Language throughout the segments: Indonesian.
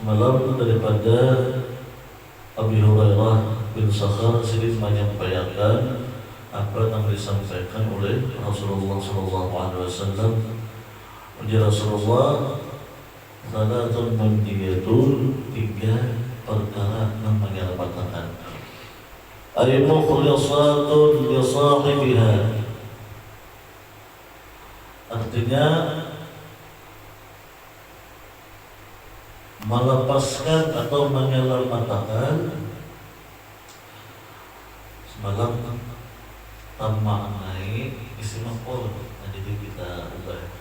Semalam daripada Abu Hurairah bin Sakhar sedikit menyampaikan apa yang disampaikan oleh Rasulullah SAW. Ujar Rasulullah, salatun munjiyatun, 3 perkara yang menyelamatkan. Ay mukhlisatun li sahibiha. Artinya melepaskan atau menyelamatkan. Semalam tamaan naik isim maf'ul, jadi kita ubah.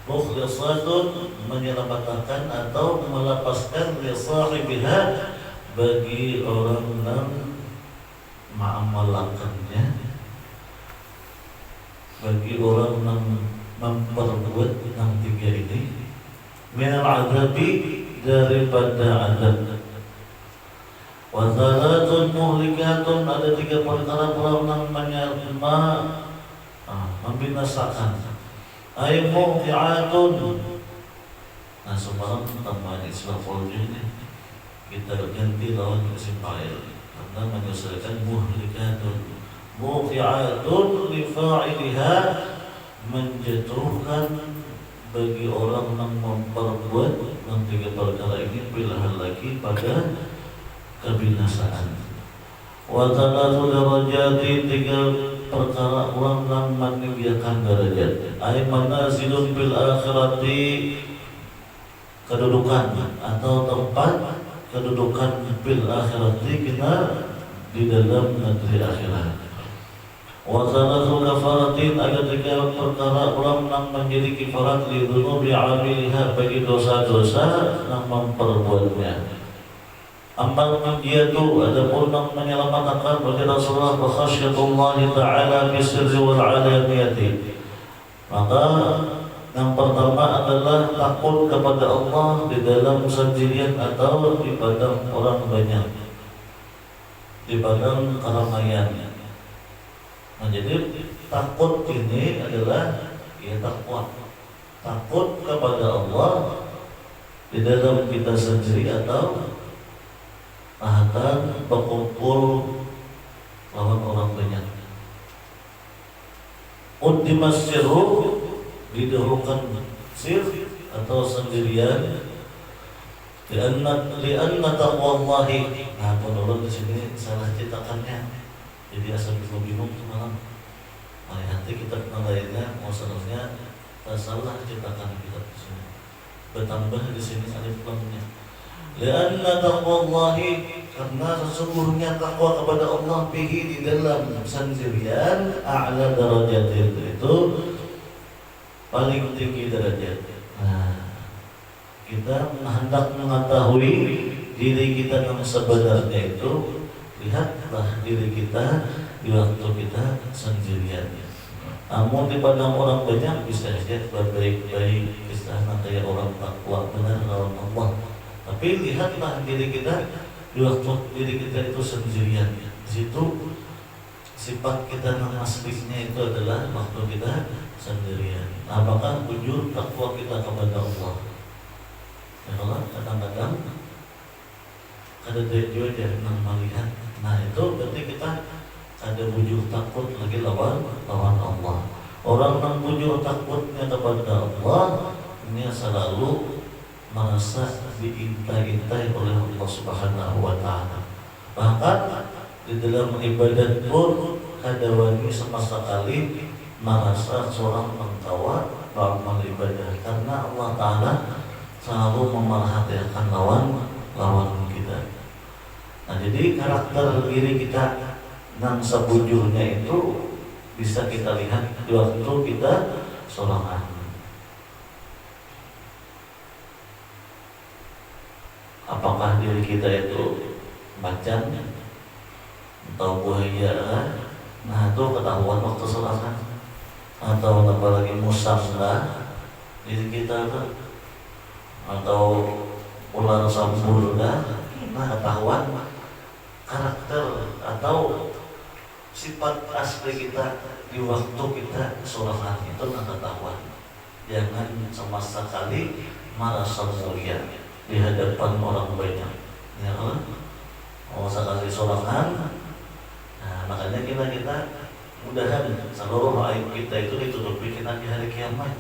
Mukhlisatun, menyelamatkan atau melepaskan li sahibiha, bagi orang yang mengamalkannya, bagi orang yang memperbuat yang 3 ini, minal azabi, daripada azab. Wa salatun muhlikatun, ada 3 perkara yang membinasakan. Ay mu'ti'atun. Nah, semalam tambahan islah folder ini kita ganti lawan isim fa'il karena menyelesaikan muhlikatun. Mu'ti'atun li fa'iliha, menjatuhkan bagi orang yang memperbuat yang 3 perkara ini, pilihan lagi pada kebinasaan. Wa talatu darajati, 3 perkara orang yang meninggikan derajat. Ay manazilun bil akhirati, kedudukan atau tempat kedudukan bil akhirati, kita di dalam negeri akhirat. Wa salatu kafaratin, ada 3 perkara orang yang menjadi kifarat li dzunubi 'amiliha, bagi dosa-dosa yang memperbuatnya. Amal menjiyatu, adapun yang menyelamatkan bagi Rasulullah, khasyatullahi ta'ala bisirri wal 'alaniyati. Maka yang pertama adalah takut kepada Allah di dalam sendirian atau di padang orang banyak, di padang keramaian. Nah, jadi takut ini adalah takwa, takut kepada Allah di dalam kita sendiri atau bahkan berkumpul lawan orang banyak. Uddimasirru, didahulukan sir atau sendirian. Lianna taqwallahi. Nah, menurut di sini salah cetakannya. Jadi asal bingung semalam. Nanti kita lainnya, masalahnya salah cetakan kita di sini. Bertambah di sini alif lamnya. Lianna taqwallahi, karena sesungguhnya takwa kepada Allah bihi, di dalam sendirian, a'la darajatin, itu paling tinggi derajat. Nah, kita hendak mengetahui diri kita yang sebenarnya itu, lihatlah diri kita di waktu kita sendirian. Namun di padang orang banyak bisa saja berbaik-baik, bisa kayak orang takwa benar lawan Allah. Tapi lihatlah diri kita di waktu diri kita itu sendirian. Di situ sifat kita yang aslinya itu adalah waktu kita sendirian. Apakah wujud takwa kita kepada Allah? Ya Allah, kadang-kadang ada tujuan yang melihat. Nah, itu berarti kita ada wujud takut lagi lawan Allah. Orang yang wujud takutnya kepada Allah ini selalu merasa diintai-intai oleh Allah Subhanahu wa Ta'ala. Bahkan di dalam ibadat pun kadawani sama sekali merasa seorang mengtawa beramal ibadah, karena Allah Ta'ala selalu memerhatikan lawan kita. Nah, jadi karakter diri kita yang sebujurnya itu bisa kita lihat di waktu kita sholat. Apakah diri kita itu macan atau buaya? Nah, itu ketahuan waktu sholat. Atau apalagi musangga diri kita itu, atau ular samburga. Nah, ketahuan karakter atau sifat asli kita di waktu kita sholat itu ketahuan. Jangan sama sekali merasa mulia. di hadapan orang banyak. Ya Allah, mau sekali sorangan. Nah, makanya kita mudahan seluruh aib kita itu ditutupi kita di hari kiamat.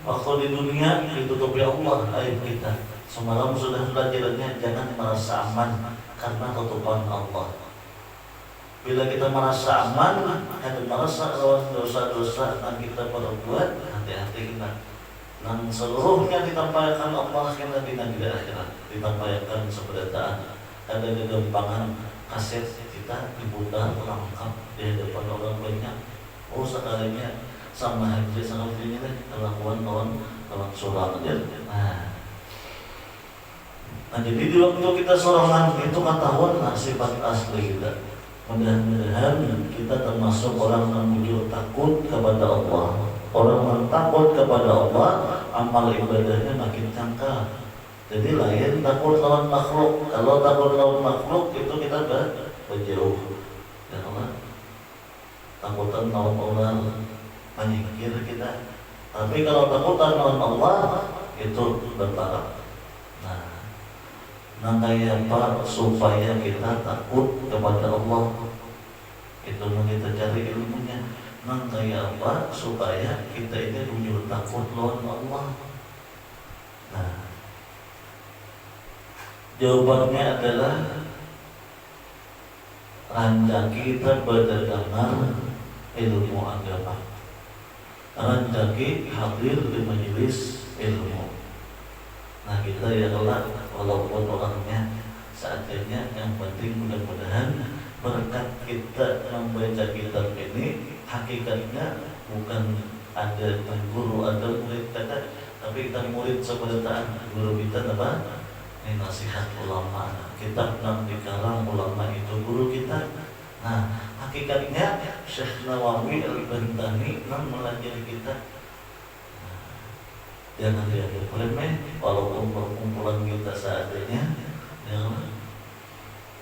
Waktu di dunia ditutupi Allah aib kita. Semalam sudah pelajarannya, jangan merasa aman karena tutupan Allah. Bila kita merasa aman, dan merasa dosa-dosa yang kita perbuat, hati-hati kita. Dan seluruhnya ditampaikan Allah kita di akhirat, ditampaikan seberataan. Ada kegampangan kaset kita diputar lengkap di hadapan orang banyak. Oh sekalinya sama haji sama ini kelakuan kawan surang aja. Nah jadi di waktu kita sorangan itu ketahuan sifat asli kita. Mudah-mudahan kita termasuk orang yang jujur takut kepada Allah. Orang yang takut kepada Allah, amal ibadahnya makin cangkal. Jadi lain takut lawan makhluk. Kalau takut lawan makhluk itu kita berjauh. Ya Allah, takutan lawan orang menyingkir kita. Tapi kalau takutan lawan Allah itu bertarak. Nah kayak apa supaya kita takut kepada Allah? Itu yang kita cari ilmunya. Nah kayak apa supaya kita ini jujur takut lawan Allah? Nah jawabannya adalah rancang kita berdengar ilmu agama, rancang hadir di majelis ilmu. Nah kita ya kelak walaupun orangnya seadanya, yang penting mudah-mudahan berkat kita membaca kitab ini hakikatnya bukan ada guru atau murid kita, tapi kita murid seberataan guru kita apa? Ini nasihat ulama. Kitab yang dikarang ulama itu guru kita. Nah hakikatnya Syekh Nawawi Al-Bantani yang melajari kita. Jangan dianggap remeh walaupun perkumpulan kita seadanya, ya.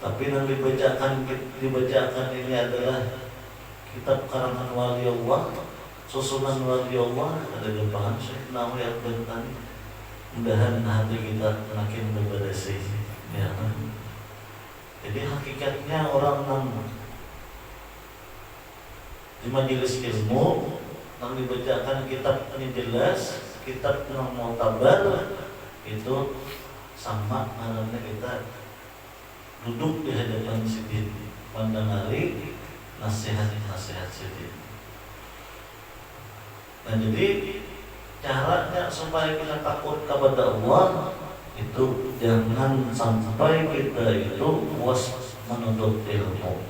Tapi yang dibacakan ini adalah kitab karangan wali Allah, susunan wali Allah, ada gambaran Syekh Nawawi Al-Bantani. Mudahan hati kita makin bersih, ya. Jadi hakikatnya orang yang di majelis ilmu yang dibacakan kitab ini jelas. Kitab yang mu'tabar itu sama karena kita duduk di hadapan sidin mendengari nasihat-nasihat sidin. Nah jadi caranya supaya kita takut kepada Allah itu jangan sampai kita itu puas menuntut ilmu.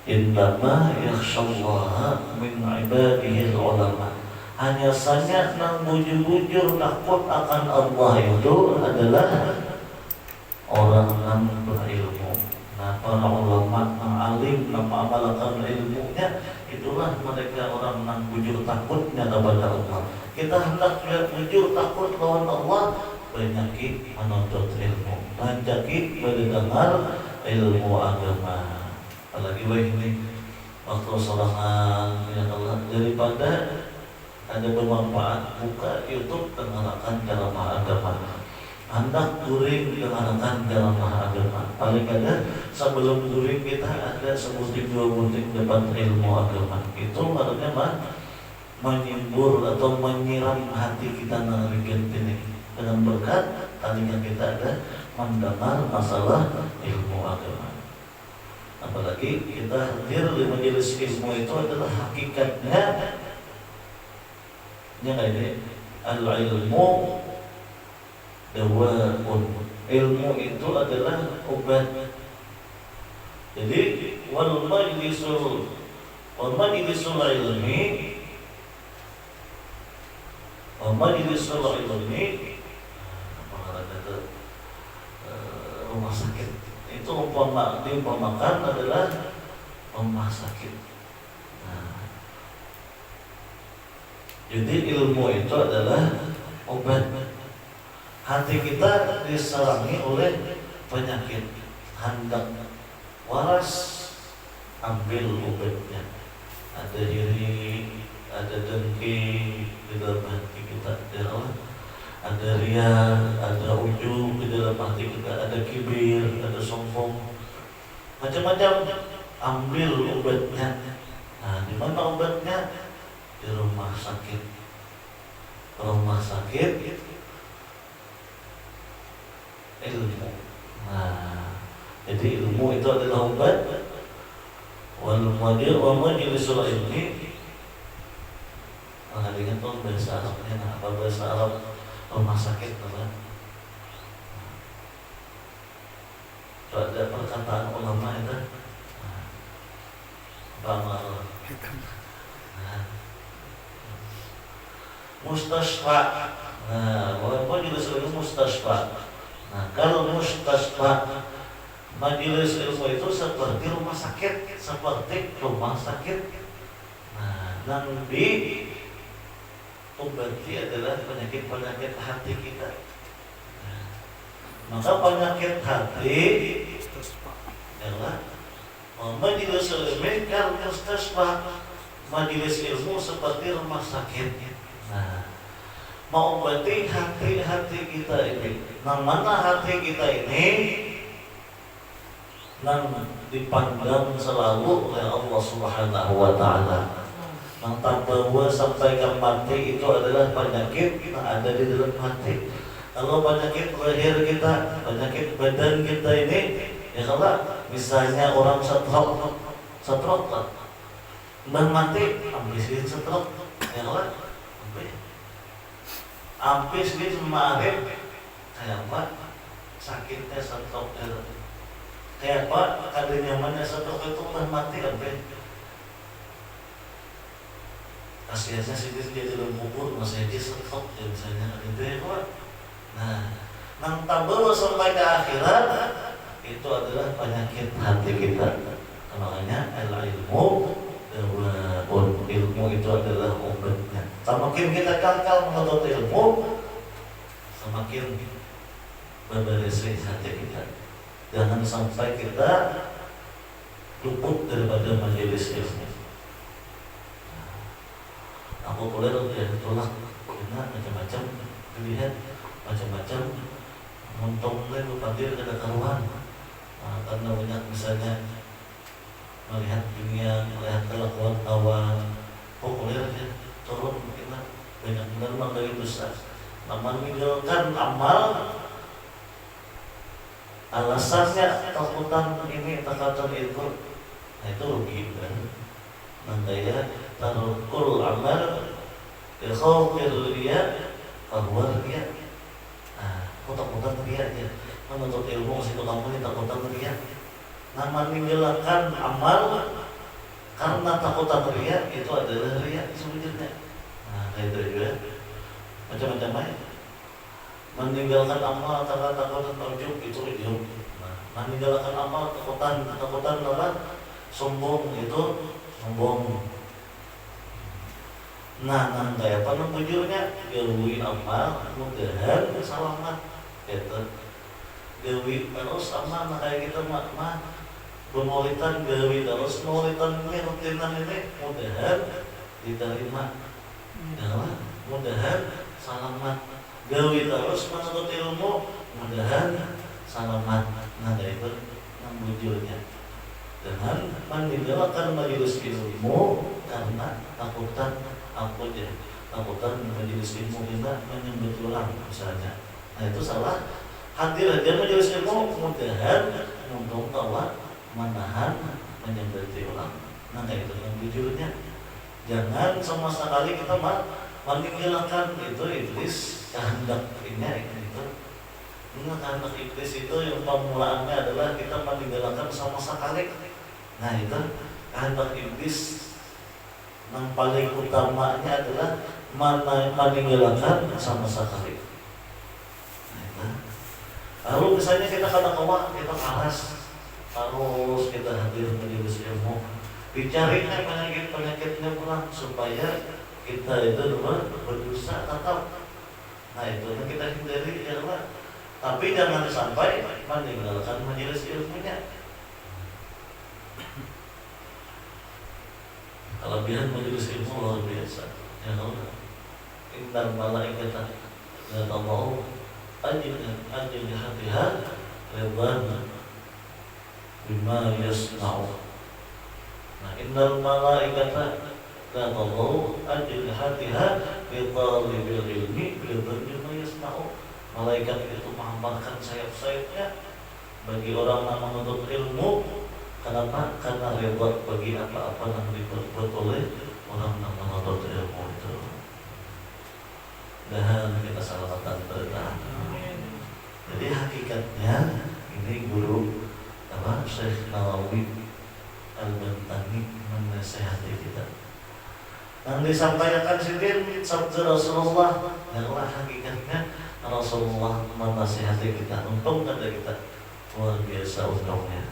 Innama yakhshallaha min ibadihi ulama. Hanya saja yang bujur-bujur takut akan Allah itu adalah orang yang berilmu. Nah para ulama yang alim yang mengamalkan ilmunya, itulah mereka orang yang bujur takutnya kepada Allah. Kita hendak bujur takut lawan Allah, banyaki menuntut ilmu, banyaki mendengar ilmu agama. Apalagi ini waktu sorangan ya Allah, daripada ada bermanfaat buka YouTube dengarkan ceramah agama, hendak guring dengarkan ceramah agama. Paling ada sebelum guring kita ada sebuting dua buting depan ilmu agama. Itu maksudnya menyibur atau menyiram hati kita narikan ini dengan berkat tadinya kita ada mendengar masalah ilmu agama. Apalagi kita hadir di majelis ilmu itu adalah hakikatnya ini al-ilmu dawaun. Ilmu itu adalah obat. Jadi wal majlisul ilmi rumah sakit itu diumpamakan adalah rumah sakit. Jadi ilmu itu adalah obat. Hati kita diserangi oleh penyakit, hendak waras, ambil obatnya. Ada iri, ada dengki di dalam hati kita, ada ria, kibir, ada sombong, macam-macam. Ambil obatnya. Nah, di mana obatnya? Di rumah sakit. Rumah sakit ilmu. Nah, jadi ilmu itu adalah obat. Wal majlisul ilmi. Dengan tuh bahasa Arabnya, apa bahasa Arab rumah sakit apa? Ada perkataan ulama itu, bangor, mustasfa. Nah, walaupun juga sering mustasfa. Nah, kalau mustasfa, majelis ilmu itu seperti rumah sakit, seperti rumah sakit. Nah, nanti obati adalah penyakit-penyakit hati kita. Nah, maka penyakit hati adalah majelis ilmu kal mustasfa, majelis ilmu seperti rumah sakit. Nah, mengobati hati-hati kita ini. Nah, mana hati kita ini yang dipandang selalu oleh Allah Subhanahu wa Ta'ala. Yang tak bahwa sampai ke mati itu adalah penyakit yang ada di dalam hati. Kalau penyakit lahir kita, penyakit badan kita ini, ya kalau misalnya orang stroke dan mati, ambil stroke, ya kalau ambil semarin, kayak apa? Sakitnya stroke, kayak apa? Ada nyamannya stroke itu udah mati, ambil. Kasihannya sih dia dalam kubur masih dia setok ya misalnya gitu ya kawan. Nah, nang tabel sampai ke akhirat itu adalah penyakit hati kita. Makanya ilmu ilmu itu adalah obatnya. Semakin kita kekal menuntut ilmu, semakin berbersih hati kita. Jangan sampai kita luput daripada majelis ilmu. Aku boleh ya tolak karena macam-macam dilihat macam-macam untungnya lupadir ada karuan. Karena banyak misalnya melihat dunia, melihat kelakuan kawan, boleh ya turun kita banyak benar dari besar. Namun meninggalkan amal alasannya takutan ini takutan itu, nah itu rugi kan. Nandaya tarukul amal khawfir riya bahwa riya. Nah, takutan riya ya. Menuntut ilmu situ kamu ini takutan riya. Nama meninggalkan amal karena takutan riya itu adalah riya sebenarnya. Nah, kayak itu juga macam-macam aja. Meninggalkan amal karena takutan ujub itu ujub. Nah, meninggalkan amal takutan apa? Sombong itu sombong. Nah, kayak apa tujuannya? Gawi amal, mudahan selamat. Gitu. Gawi terus amal, kayak kita mah bermaulitan gawi terus maulitan ini rutinan ini mudahan diterima. Ya, mudahan selamat. Gawi terus menuntut ilmu, mudahan selamat. Nah, itu tujuannya. Dengan meninggalkan majelis ilmu karena takutan majelis ilmu kita menyebut ulang misalnya. Nah itu salah. Hadir aja majelis ilmu mudahan untuk tawa menahan menyebut ulang. Nah itu yang jujurnya. Jangan sama sekali kita meninggalkan itu iblis kehendak itu. Kehendak iblis itu yang pemulaannya adalah kita meninggalkan sama sekali. Nah itu kehendak iblis yang paling utamanya adalah meninggalkan sama sekali. Nah, lalu misalnya kita kata kawan kita panas, harus kita hadir majelis ilmu, dicarinya penyakitnya pulang supaya kita itu berdosa tetap. Nah itu yang kita hindari ya Allah. Tapi jangan sampai meninggalkan majelis ilmunya. Kelebihan majelis ilmu luar biasa. Ya Allah. Innal malaikata la tawu ajil hatiha ridwan bima yasna'u. Nah, innal malaikata la tadau ajnihatiha li talibil ilmi ridwan bima yasna'u. Malaikat itu menghamparkan sayap-sayapnya bagi orang yang menuntut ilmu. Kenapa? Karena ridwan bagi apa-apa yang diperbuat oleh orang yang menuntut ilmu itu. Dan kita salawatan bertahan. Jadi hakikatnya ini guru Syekh Nawawi Al-Bantani menasihati kita. Yang disampaikan sendiri sabda Rasulullah adalah hakikatnya Rasulullah menasihati kita. Untung ada kita luar biasa untungnya.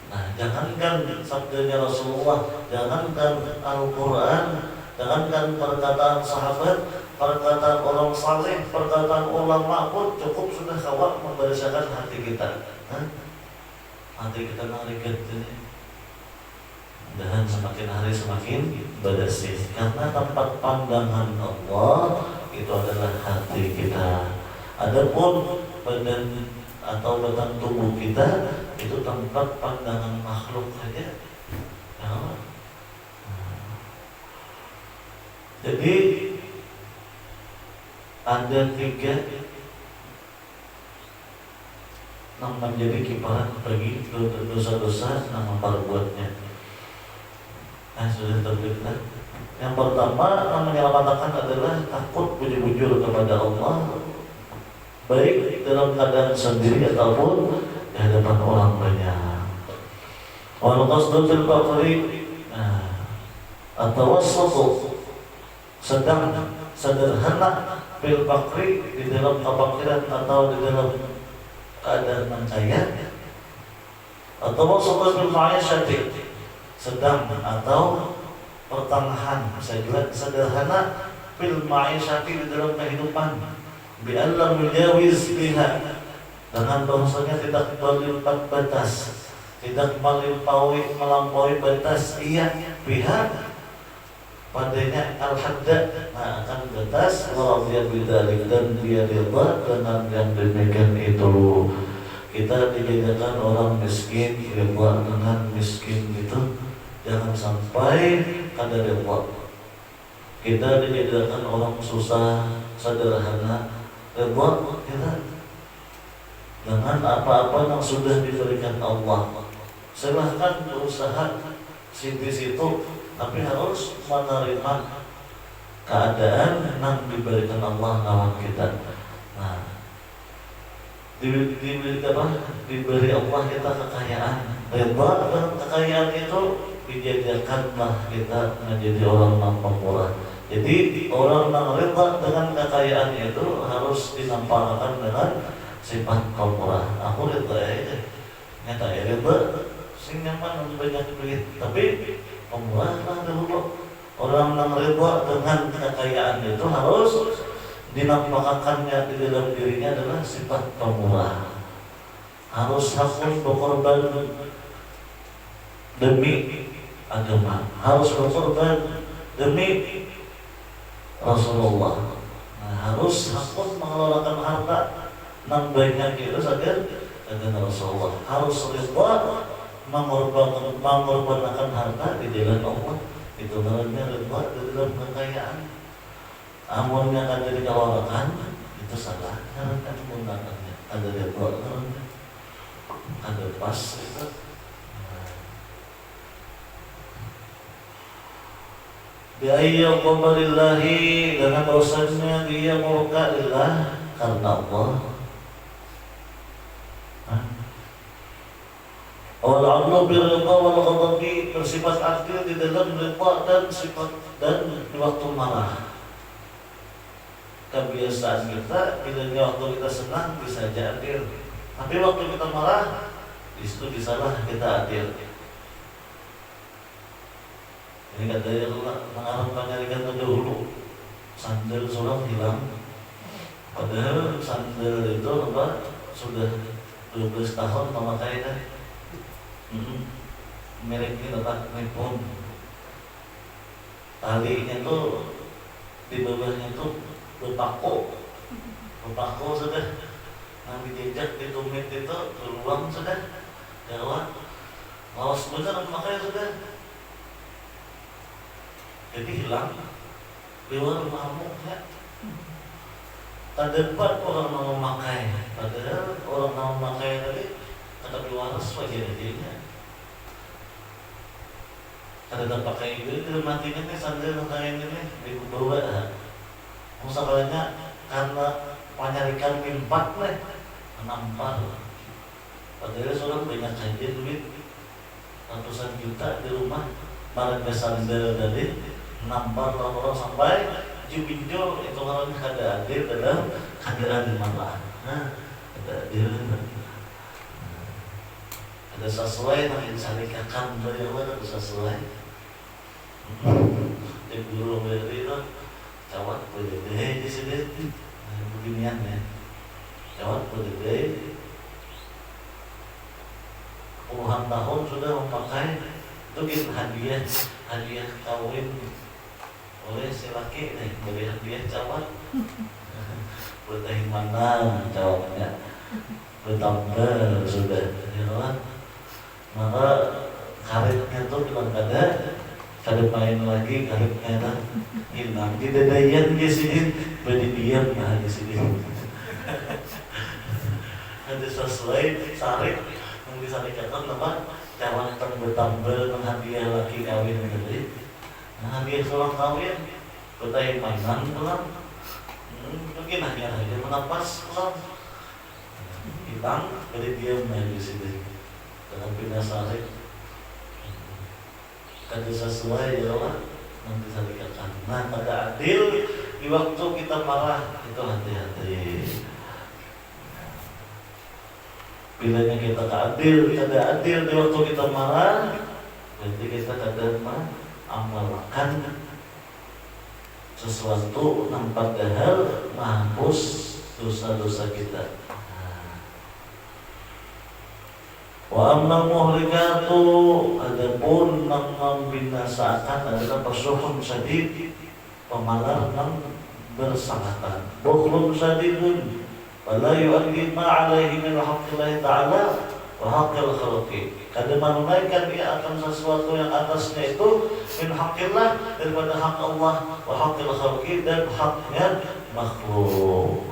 Nah, jangankan sabdanya Rasulullah, jangankan Al-Quran, jangankan perkataan sahabat, perkataan orang saleh, perkataan ulama pun cukup sudah kawat membereskan hati kita. Hati kita narikat ini. Dan semakin hari semakin bersih. Karena tempat pandangan Allah itu adalah hati kita. Adapun badan atau batang tubuh kita itu tempat pandangan makhluk saja. Jadi ada 3 yang menjadi kiparat bagi dosa-dosa yang memperbuatnya. Sudah terlihat. Yang pertama yang menyelamatkan adalah takut bujur-bujur kepada Allah, baik dalam keadaan sendiri ataupun di hadapan orang banyak. Wal qasdu fil faqri atau wasatu, sedang sederhana fil faqri di dalam kefakiran atau di dalam keadaan kaya, atau wasatu fil ma'asyati, sedang atau pertengahan, saya bilang sederhana fil ma'asyati di dalam kehidupan, bi'allam mujawiz biha, dengan bahwasanya tidak melimpah batas, tidak melampaui batas, iya biha padanya al-hadda, akan batas, waradhiya bidzalik, dan dia ridha dengan yang demikian itu. Kita dijadikan orang miskin, ridha dengan miskin itu, jangan sampai kada ridha. Kita dijadikan orang susah, sederhana, ridha kita dengan apa-apa yang sudah diberikan Allah. Silahkan berusaha situ, tapi harus menerima keadaan yang diberikan Allah lawan kita. Nah, diberi Allah kita kekayaan, ridha dengan kekayaan itu dijadikanlah kita menjadi orang yang pemurah. Jadi orang yang ridha dengan kekayaan itu harus dinampakkan dengan sifat pemurah. Aku ridha ya, nyata ya ridha, sing nyaman banyak duit, tapi pemurahlah dahulu. Orang yang ridha dengan kekayaan itu harus dinampakkannya di dalam dirinya adalah sifat pemurah. Harus hafal berkorban demi agama, harus berkorban demi Rasulullah. Harus hafal mengeluarkan harta yang banyak itu saja dengan Rasulullah. Harus ridha mengorbankan harta di jalan Allah. Itu namanya ridha di dalam kekayaan. Amunnya ada dikeluarkan itu salah, karena kan menggunakannya ada ridha, ada pas itu. Biaya qamarillahi, dengan bahwasanya dia murka lillah, karena Allah. Wal-'amlu bil-ridha wal-ghadabi, bersifat adil di dalam ridha dan sifat dan di waktu marah. Kebiasaan kita bila waktu kita senang bisa aja adil, tapi waktu kita marah di situ disalah kita adil. Ini katanya mengarang penyarikan dahulu sandal seorang hilang, padahal sandal itu sudah 12 tahun memakainya. Merek ini letak Nippon, talinya tuh di bawahnya tuh berpaku Bapakku sudah nanti jejak di tumit itu keluang sudah gawat lawas benar makanya sudah jadi hilang di luar rumahmu ya. Terdapat orang mau memakai, padahal orang mau memakai tadi kata waras wajah dirinya. Kada pakai itu matinya nih sambil kain ini di bawah. Musakalanya karena penyarikan mimpak nih menampar. Padahal seorang banyak saja duit ratusan juta di rumah, barangnya sandal dari menampar orang-orang sampai pinjol itu orang kada adil dalam keadaan malah. Kada adil. Ada sesuai yang disyariatkan dari Allah ada sesuai. Di guru beri itu cawat berdeh di sini beginian ya. Cawat berdeh puluhan tahun sudah memakai itu hadiah kawin oleh si laki nih beri hadiah cawat bertahin mana cawatnya bertambah sudah ya. Maka karetnya tuh bilang kada main lagi karetnya tuh hilang di dadayan di sini berdiam nah di sini ada sesuai sarik yang disarikan apa cawan bertambah menghadiah lagi kawin gitu. Nah hadiah seorang kawin bertahin mainan pulang mungkin hanya menapas pulang hilang berdiam nah di sini dengan pindah sarik kada sesuai ya Allah yang disarikan. Nah kada adil di waktu kita marah itu hati-hati. Bilanya kita kada adil di waktu kita marah, berarti kita kada mengamalkan sesuatu yang padahal menghapus dosa-dosa kita. Wa ammal muhlikatu adapun yang membinasakan adalah persuhun sadid pemalar yang bersangatan bukhlun sadidun wala yu'addi ma alaihi min haqqillahi ta'ala wa haqqil khalqi kada menunaikan dia akan sesuatu yang atasnya itu min haqqillah daripada hak Allah wa haqqil khalqi dan haknya makhluk.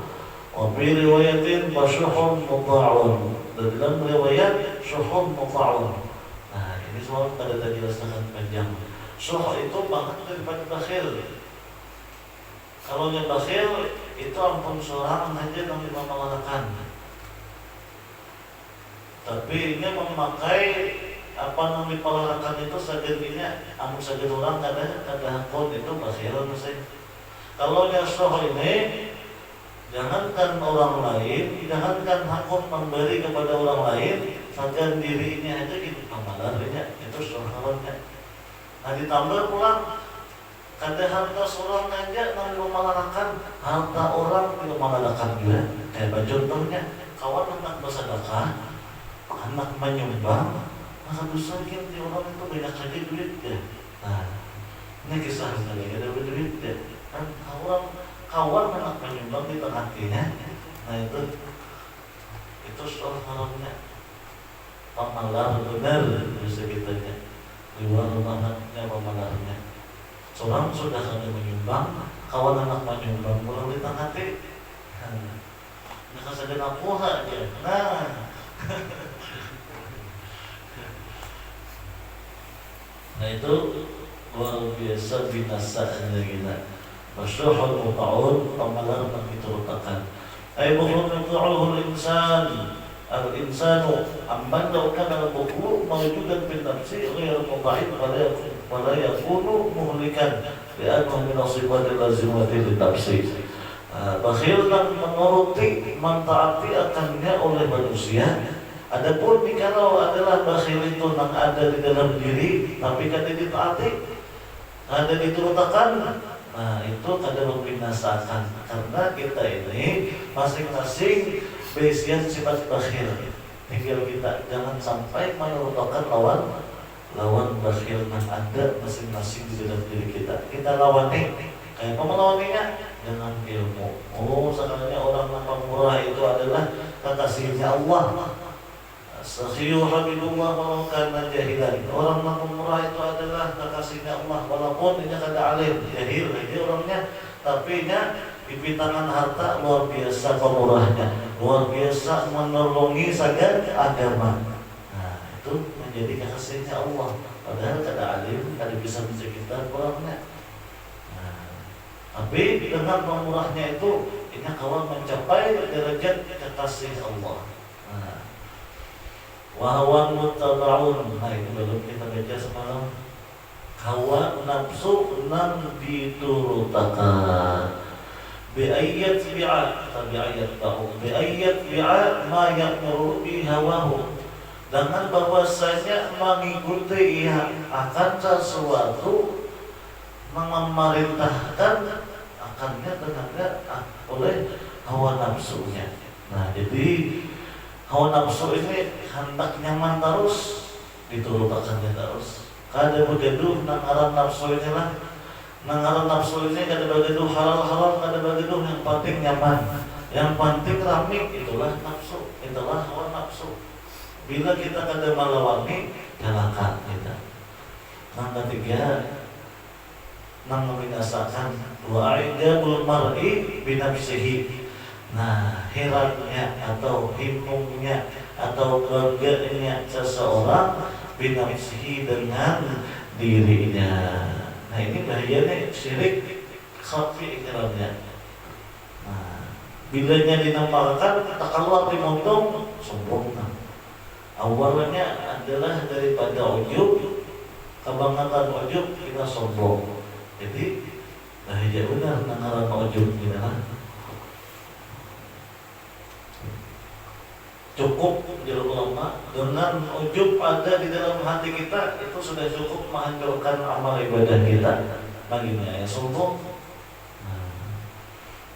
Wa bi riwayatin basyuhun muta'un dan dalam riwayat syuhun muta'un. Nah ini semua pada tadi jelaskan panjang. Syuh itu banget daripada bakhil. Kalau yang bakhil itu ampun seorang aja yang dimamalkan. Tapi ini memakai apa yang dipalarakan itu sajadinya amun sajad orang kada hakun itu bakhil mesti. Kalau yang syuh ini jangankan orang lain, jangankan hakun memberi kepada orang lain, saja dirinya aja gitu amalannya itu surahnya. Nah ditambah pulang, kada harta seorang aja yang memalarakan, harta orang tidak memalarakan juga. Kayak contohnya, kawan anak bersedekah, anak menyumbang, masa dosa di orang itu banyak saja duit ya. Nah ini kisah sekali ada duit ya. Kan kawan anak menyumbang di hatinya, nah itu soal haramnya pamalar benar bisa kitanya di luar rumahnya pamalarnya. Seorang sudah ada menyumbang, kawan anak menyumbang pulang di hati, nah saja napuh aja, nah itu luar biasa binasanya kita. Masyuhul muta'un pamalar yang diturutakan ay bukhlun yuta'uhu al-insanu amman law kana al-bukhlu mawjudan fil nafsi ghayr muta'in wala yakunu muhlikan li'annahu min asifati lazimati li-nafsi. Bakhil dan menuruti mentaati akannya oleh manusia. Adapun kalau adalah bakhil itu yang ada di dalam diri tapi kan ditaati ada diturutakan, nah itu kada membinasakan karena kita ini masing-masing basian sifat bakhil. Tinggal kita jangan sampai merupakan lawan bakhil yang ada masing-masing di dalam diri kita. Kita lawani, kayak apa melawaninya? dengan ilmu. Oh, sebenarnya orang yang pemurah itu adalah kekasihnya Allah. Sakhiyu habibullah walau kana jahilan. Orang yang pemurah itu adalah kekasihnya Allah walaupun dia kada alim, jahil dia orangnya, tapi nya pipitangan harta luar biasa pemurahnya, luar biasa menolongi saja agama. Nah, itu menjadi kekasihnya Allah. Padahal kada alim, kada bisa menciptakan orangnya. Nah, tapi dengan pemurahnya itu, ini kawan mencapai derajat kekasih Allah. Nah, wahawan mutaba'un. Nah, itu belum kita baca semalam. Hawa nafsu nan diturutakan. Bi'ayyat bi'a, tabi'ayyat ta'u. Bi'ayyat bi'a ma ya'muru bihawahu. Dengan bahwasanya mengikuti ia akan sesuatu, memerintahkan akannya tenaga oleh hawa nafsunya. Nah, jadi hawa nafsu ini hendak nyaman terus, diturutkannya terus. Kada begaduh nangaran nafsu ini lah. Nangaran nafsu ini kada begaduh halal-halal, kada begaduh, yang penting nyaman, yang penting rame, itulah nafsu, itulah hawa nafsu. Bila kita kada melawangi, celaka kita. Yang ketiga, membinasakan wa'idabul mar'i binafsihi. Nah, herannya atau himungnya atau keleganya seseorang binafsihi, dengan dirinya. Nah, ini bahayanya syirik khafi ikramnya. Nah, bilanya dinampakkan tak keluar dimotong sempurna. Awalnya adalah daripada ujub, kebanggaan ujub kita sombong. Jadi bahaya benar nangaran ujub kita lah. Cukup jalur ulama dengan ujub ada di dalam hati kita, itu sudah cukup menghancurkan amal ibadah kita. Baginya ya sombong.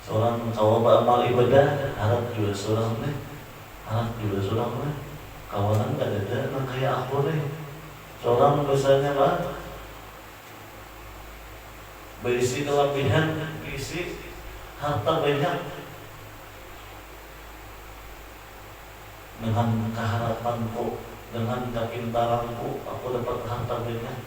Seorang kawan amal ibadah harap juga seorang nih, harap juga seorang nih. Kawanan gak ada yang kayak aku nih. Seorang biasanya lah berisi kelebihan, berisi harta banyak, dengan keharapanku, dengan kepintaranku, aku dapat harta banyak.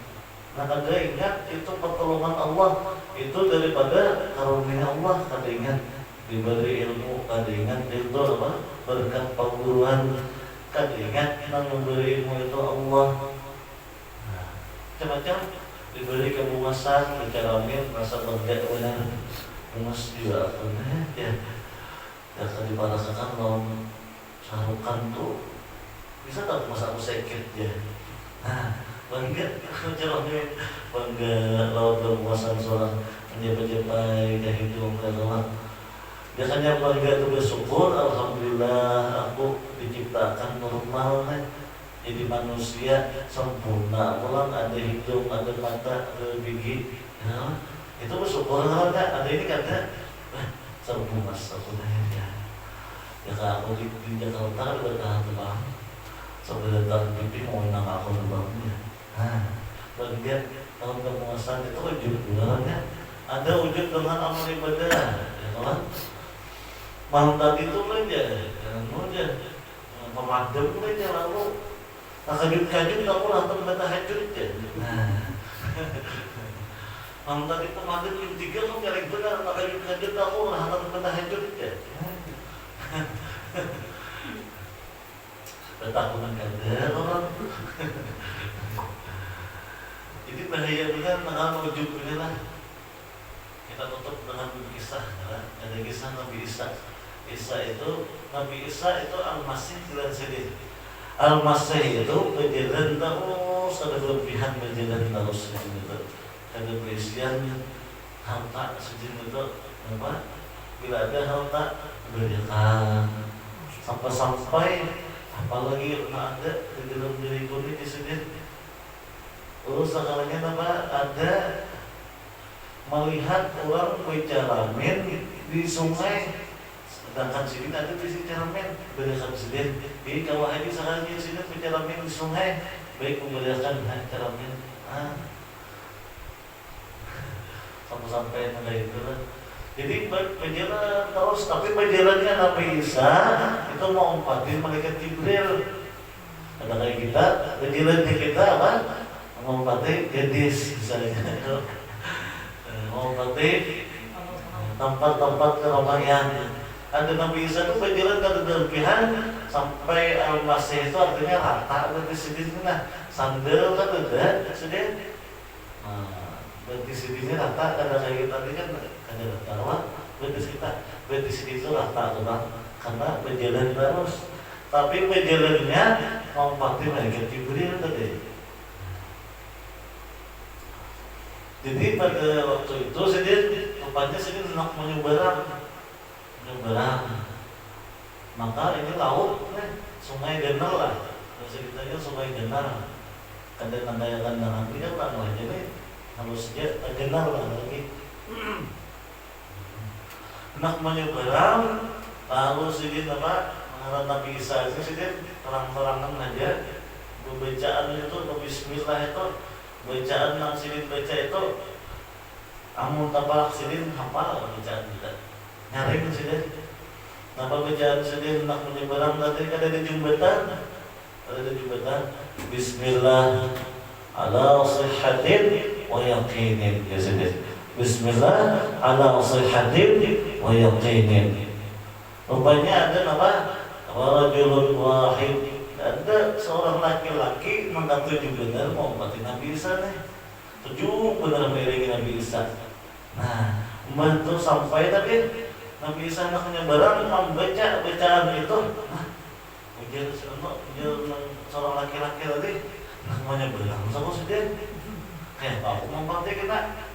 Nah, kada ingat itu pertolongan Allah, itu daripada karunia Allah. Kada ingat diberi ilmu, kada ingat itu apa, berkat perguruan. Kada ingat yang memberi ilmu itu Allah. Nah, macam-macam diberi kemuasan, bercermin, rasa bangga benar, emas juga apa ya. Ya tadi parasakan lawan sarukan tuh bisa tak masa aku sakit ya. Nah, bangga cermin, bangga lawan kemuasan seorang menjabat-jabat kehidupan Allah. Biasanya bangga itu bersyukur, alhamdulillah aku diciptakan normal nih. Jadi manusia sempurna, pulang ada hidung, ada mata, ada gigi. Ya, itu bersyukur kan? Ada ini kata sempurna, sempurna ya. Ya kalau aku di Jakarta udah tahan terbang, sampai datang pipi mau nang aku terbangnya. Nah, bagian kalau kemuasan itu wujud bulannya. Ada wujud dengan amal ibadah, ya kan? Malam tadi itu aja, pemadam aja lalu. Nah, kajut-kajut aku lantung kata hajut aja. Nah, malam tadi pemadam jam 3 aku nyari benar, tak kajut-kajut aku lantung kata hajut aja. Betakunan kada orang. Jadi bahaya benar dengan wujud ini lah. Kita tutup dengan kisah, ada kisah Nabi Isa. Nabi Isa itu Al-Masih bilang sedih. Al-Masih itu berjalan terus, ada kelebihan berjalan terus gitu. Ada berisian harta sejenis itu apa? Bila ada harta berjalan sampai apalagi ada di dalam diriku ini disini. Terus sekalanya apa? Ada melihat orang bercermin di sungai. Sedangkan sini ada di sini cermin, berdasarkan sini. Jadi kalau haji sekarang di sini bercermin di sungai, baik berdasarkan cermin. Sampai mulai itu lah. Jadi berjalan terus, tapi berjalannya Nabi Isa itu mau umpatin malaikat Jibril. Ada kayak kita, berjalannya kita apa? Mau umpatin gadis misalnya, mau umpatin tempat-tempat keramaian. Ada Nabi Isa itu berjalan ke kelebihan sampai Al-Masih itu artinya rata berarti sedih nah sandal kan ada sedih. Berarti sedihnya rata karena kayak kita tadi kan ada rata berarti sedih itu rata tuh bang karena berjalan terus. Tapi berjalannya mau pasti malaikat Jibril tadi. Jadi pada waktu itu sedih tempatnya sedih nak menyeberang. Maka ini laut sungai Genal lah bahasa kita itu sungai Genal tanda-tanda yang kandangan ini kan lah jadi harus dia Genal lah lagi nak menyeberang lalu sedikit apa mengarah Nabi Isa itu sedikit terang-terangan aja bacaan itu Bismillah itu bacaan yang sedikit baca itu amun tapalak sedikit hafal bacaan kita nyaring sedikit. Napa bacaan sedih nak menyeberang tadi ada di jembatan, Bismillah ala sihhatin wa yaqinin ya sedih. Bismillah ala sihhatin wa yaqinin. Rupanya ada apa? Rajulun wahid. Ada seorang laki-laki mengatakan benar mau mati Nabi Isa nih. Tujuh benar mengiringi Nabi Isa. Nah, membantu sampai tadi Nabi Isa anaknya barang membaca bacaan itu, ujian seorang laki-laki tadi namanya barang, sama sedih, kayak aku mempraktik kita.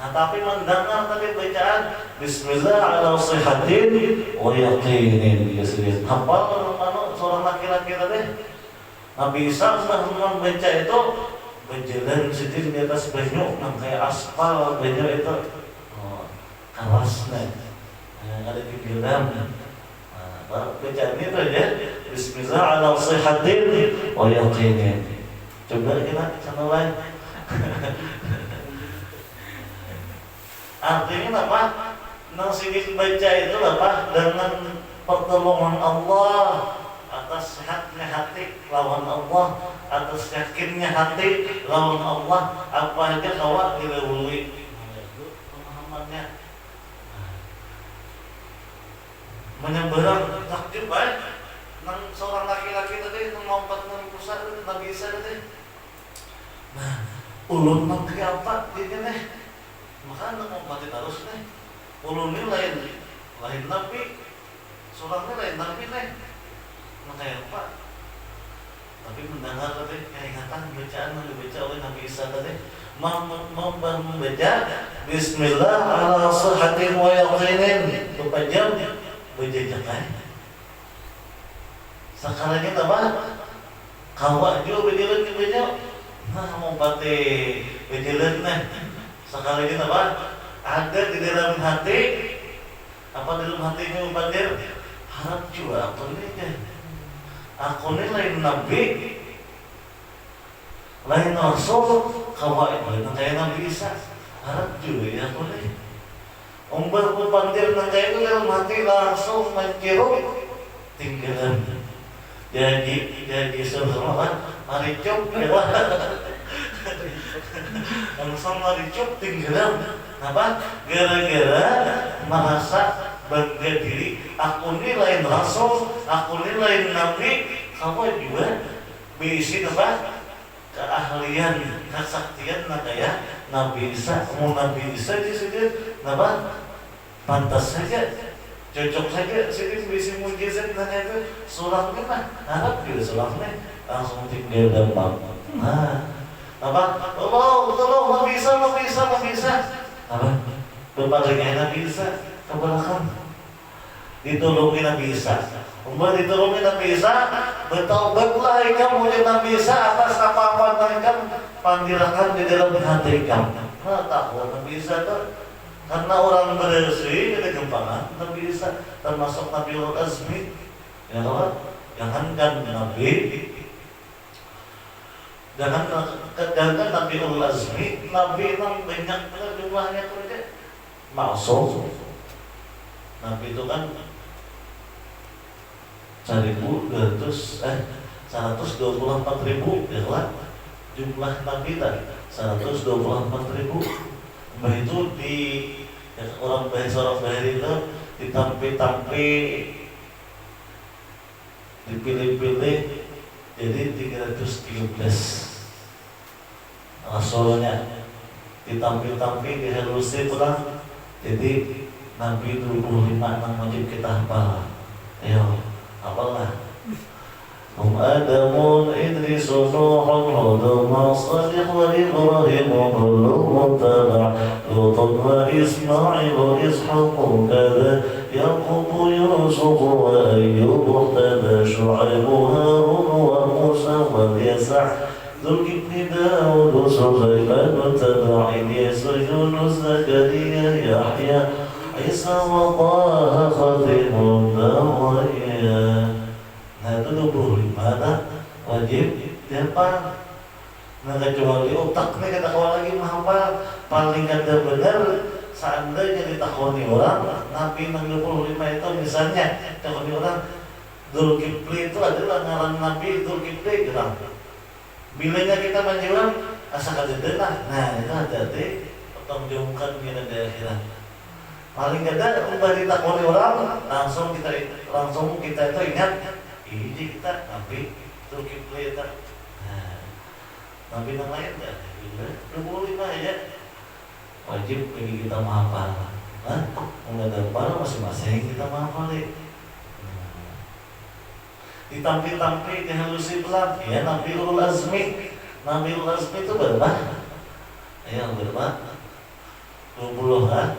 Nah tapi mendengar tadi bacaan Bismillah ala sihhatin wa yaqinin, ya sedih. Hafal mana seorang laki-laki tadi, Nabi Isa sudah membaca itu berjalan sedih di atas banyu, kayak aspal banyu itu, kerasnya. Ada di dalam bacaan itu ya Bismillah ala sihhatin wa yaqinin. Coba kita sana lain. Artinya apa? Nang sini baca itu apa? Dengan pertolongan Allah atas sehatnya hati lawan Allah, atas yakinnya hati lawan Allah, apa aja kawat dilewului. Pemahamannya menyeberang takjub nang seorang laki-laki tadi ngompat nang pusat Nabi Isa tadi. Nah, ulun nang apa ini nih? Maka nang ngompatin harus nih. Ulun ini lain Nabi, seorangnya lain Nabi nih. Maka apa? Tapi mendengar tadi keingatan bacaan yang dibaca oleh Nabi Isa tadi, membaca Bismillah ala sihhatin wa yaqinin berpanjang berjajakan. Sekarang kita apa? Kawak juga berjalan ke banyak. Nah mau pati berjalan nih. Sekarang kita apa? Ada di dalam hati. Apa dalam hatinya umpadir? Harap juga aku ini kan. Aku ini lain Nabi, lain Rasul. Kawak itu kayak Nabi Isa. Harap juga ya aku ini. Umbar kupandir nang kayak itu dalam hati langsung mencium tinggalan. Jadi semua kan maricuk ya langsung maricuk tinggalan. Apa? Gara-gara merasa bangga diri. Aku ini lain Rasul, aku ini lain Nabi. Kamu juga berisi apa? Keahlian, kesaktian kayak Nabi Isa. Mau Nabi Isa disini apa? Pantas saja, cocok saja. Sini berisi mujizat dan itu suratnya mah harap juga suratnya langsung tinggal gampang. Nah, apa? Tolong Nabi Isa. Apa? Berpalingnya Nabi Isa ke belakang. Ditolongi Nabi Isa. Umar ditolongi Nabi Isa. Bertaubatlah kamu oleh Nabi Isa atas apa-apa yang kamu pandirakan di dalam hati kamu. Nah, tahu Nabi Isa itu karena orang bersih ada gempangan Nabi Isa termasuk Nabi Azmi ya kan? Jangankan Nabi, jangankan Nabi Azmi, Nabi yang banyak jumlahnya itu aja maksum Nabi itu kan 124.000 ya lah jumlah Nabi tadi 124.000. Mbah itu di ya, orang Bahari itu ditampi-tampi dipilih-pilih jadi 313 rasulnya ditampi-tampi dihalusi pulang jadi Nabi 25 yang wajib kita hafal. Ayo hafallah. Adamun Idris Nuhun Hudum Salih wa Ibrahim Kullu muttaba' Lutun wa Ismail Ishaq kada Yaqub Yusuf wa Ayyub Muhtada Shu'aib Harun wa Musa wa Yasa' Zulkifli Daud Sulaiman Muttaba' Ilyas Yunus Zakaria Yahya Isa wa Taha Khatimud Dawaya. Nah itu 25 wajib dihafal. Nah kecuali otaknya kata kawan lagi menghafal paling kada benar seandainya ditakoni orang Nabi 65 itu misalnya takoni orang Zulkifli itu adalah ngaran Nabi Zulkifli bilang bilanya kita menjawab asa kada denah. Nah itu hati-hati pertanggungjawabkan kita di akhirat. Paling kada ubah ditakoni orang langsung kita itu ingat ini kita Nabi Zulkifli itu. Nah, Nabi yang lain enggak? 25 aja wajib bagi kita menghafal. Enggak ada hafal masing-masing kita menghafal. Ditampi-tampi dihalusi pelan. Ya Nabiul Azmi. Nabiul Azmi itu berapa? Ayo berapa? 20 kan?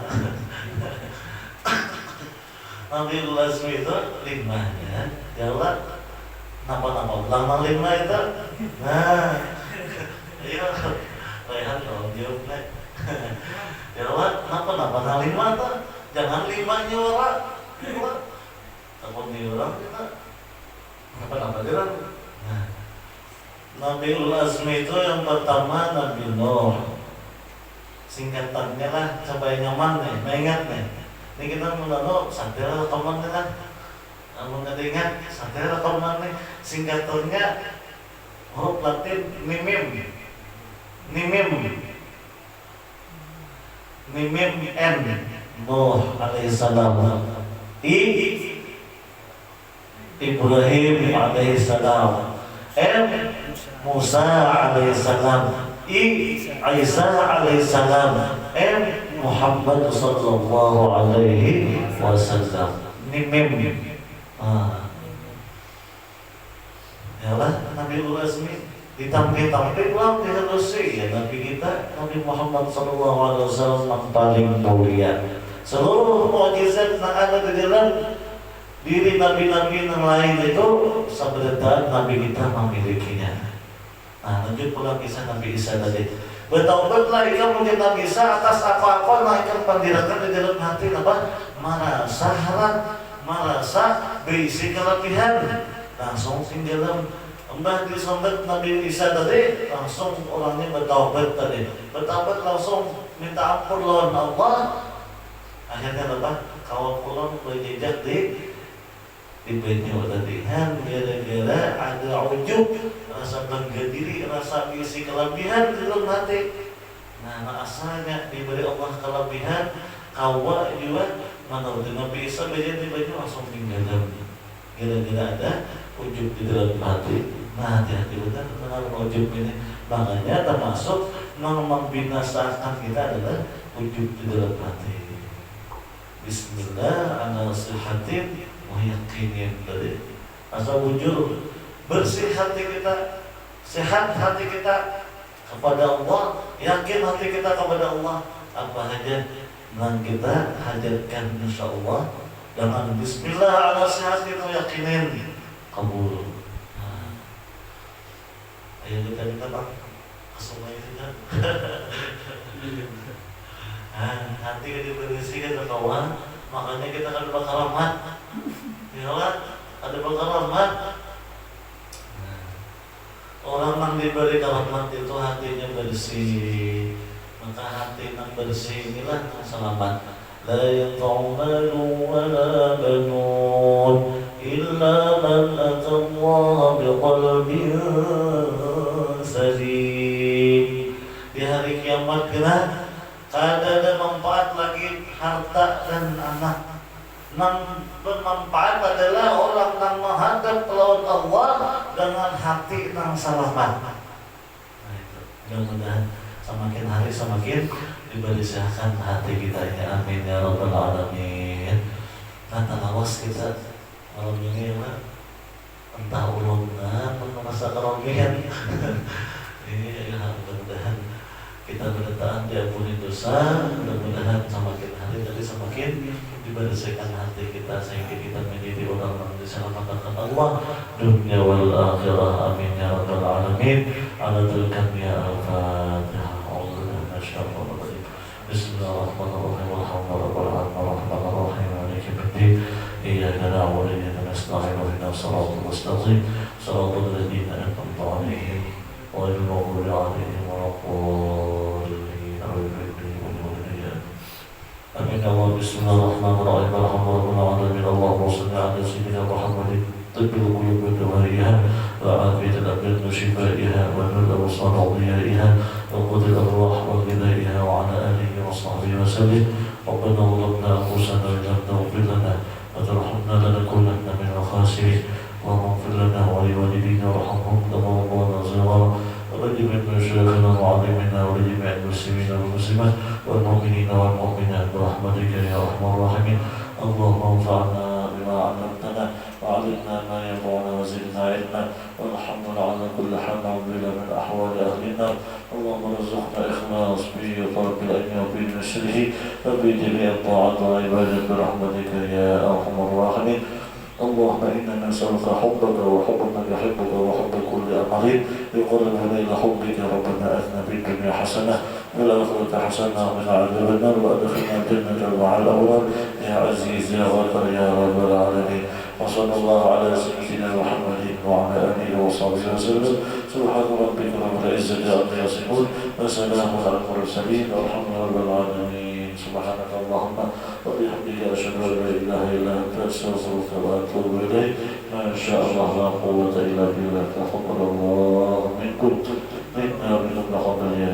Nabiul Azmi itu 5 ya. Jawab napa-napa ulang 5 itu. Nah, iya, rehat dong jawabnya. Jawab napa-napa 5 tuh. Jangan 5-nya orang. Takut di orang kita. Napa-napa dia. Nah, Nabiul Azmi itu yang pertama Nabi Nuh. Singkatannya lah supaya nyaman nih, mengingat nih. Ini kita menurut sadar rekaman kan. Namun ada ingat sadar rekaman nih. Singkatannya huruf Latin Nimim N Nuh alaihissalam Ibrahim alaihissalam M Musa alaihissalam Isa alaihissalam M Muhammad sallallahu alaihi wasallam. Nimim. Yalah Nabiul Azmi ditampil-tampil ulang dihalusi ya Nabi kita Nabi Muhammad sallallahu alaihi wasallam yang paling mulia. Seluruh mukjizat yang ada di dalam diri nabi-nabi yang lain itu sebenarnya Nabi kita memilikinya. Nah, lanjut pula kisah Nabi Isa tadi. Bertaubatlah ia menjadi Nabi Isa atas apa-apa naikkan pendirikan di dalam hati apa? Merasa haram, merasa berisi kelebihan. Langsung tinggal Mbah disambut Nabi Isa tadi, langsung orangnya bertaubat tadi. Bertaubat langsung minta ampun lawan Allah. Akhirnya apa? Kawan pulang berjejak di bawah tadi. Gara-gara ada ujub, rasa bangga diri, rasa berisi kelebihan di dalam hati. Nah, asalnya diberi Allah kelebihan, kawa juga menurut Nabi Isa berjadi baju langsung tinggal. Gara-gara ada ujub di dalam hati. Nah, hati-hati benar dengan ujub ini. Makanya termasuk membinasakan kita adalah ujub di dalam hati. Bismillah ana nasihatin wa yaqinin tadi. Asal wujud bersih hati kita, sehat hati kita kepada Allah, yakin hati kita kepada Allah. Apa saja yang kita hajatkan insyaallah dengan bismillah ala nasihatin wa yaqinin kabul. Ayo kita minta Pak semua itu kan. Hati kita diberisikan ke kawan, makanya kita akan bakal rahmat. Ya kan? Ada bakal rahmat. Orang yang diberi rahmat itu hatinya bersih. Maka hati yang bersih inilah yang selamat. لا ينفع مال ولا بنون إلا من أتى الله بقلب salim. Di hari kiamat kena kada ada manfaat lagi harta dan anak. Yang bermanfaat adalah orang yang menghadap lawan Allah dengan hati yang selamat. Nah itu, mudah-mudahan semakin hari semakin dibersiahkan hati kita ya, amin ya rabbal alamin. Nah, awas kita malam ini lah, entah ulungna masa kerogian. Ini ya, mudah-mudahan kita bertahan diampuni dosa, mudah-mudahan semakin hari tadi semakin dibersihkan hati kita sehingga kita menjadi orang-orang diselamatkan Allah dunia wal akhirah, amin ya rabbal alamin. Ala dzalika ya al-fatihah. Bismillahirrahmanirrahim. Alhamdulillahirrahmanirrahim. Maliki yaumiddin. Iyyaka na'budu wa iyyaka nasta'in. Ihdinas siratal mustaqim. Siratal ladzina an'amta 'alaihim ghairil maghdubi 'alaihim waladdallin. Amin ya Allah. Bismillahirrahmanirrahim. Alhamdulillahirrahmanirrahim. Allahumma shalli ala sayyidina Muhammadin tibbil qulub wa dawaiha wa afiyatul abdan wa shifaiha wa nur al-absar wa dhiyaiha wa qudil arwah wa ghidaiha wa ala alihi wa sahbihi wa sallim. Rabbana zalamna anfusana wa lam taghfir lana wa tarhamna lanakunanna minal khasirin. Allahumma ighfir lana wa liwalidina warhamhum kama rabbayana shighara. ولجميع مشايخنا ومعلمنا ولجميع المسلمين والمسلمات والمؤمنين والمؤمنات برحمتك يا ارحم الراحمين. اللهم انفعنا بما علمتنا وعلمنا ما ينفعنا وزدنا علما وارحمنا على كل حال نعوذ من احوال اهل النار. اللهم ارزقنا اخلاص به وطلب العلم وفي نشره وفي جميع الطاعات والعبادات برحمتك يا ارحم الراحمين. اللهم إنا نسألك حبك وحب من يحبك وحب كل أمر يقربنا إلى حبك. ربنا آتنا في الدنيا حسنة وفي الآخرة حسنة وقنا عذاب النار وأدخلنا الجنة مع الأبرار يا عزيز يا غفور يا رب العالمين. وصلى الله على سيدنا محمد وعلى آله وصحبه وسلم. سبحان ربك رب العزة عما يصفون وسلام على المرسلين والحمد لله رب العالمين. سبحانك اللهم وبحمدك أشهد أن لا إله إلا أنت أستغفرك وأتوب إليك. ما شاء الله لا قوة إلا بالله. تقبل الله منكم منا ومنكم تقبل يا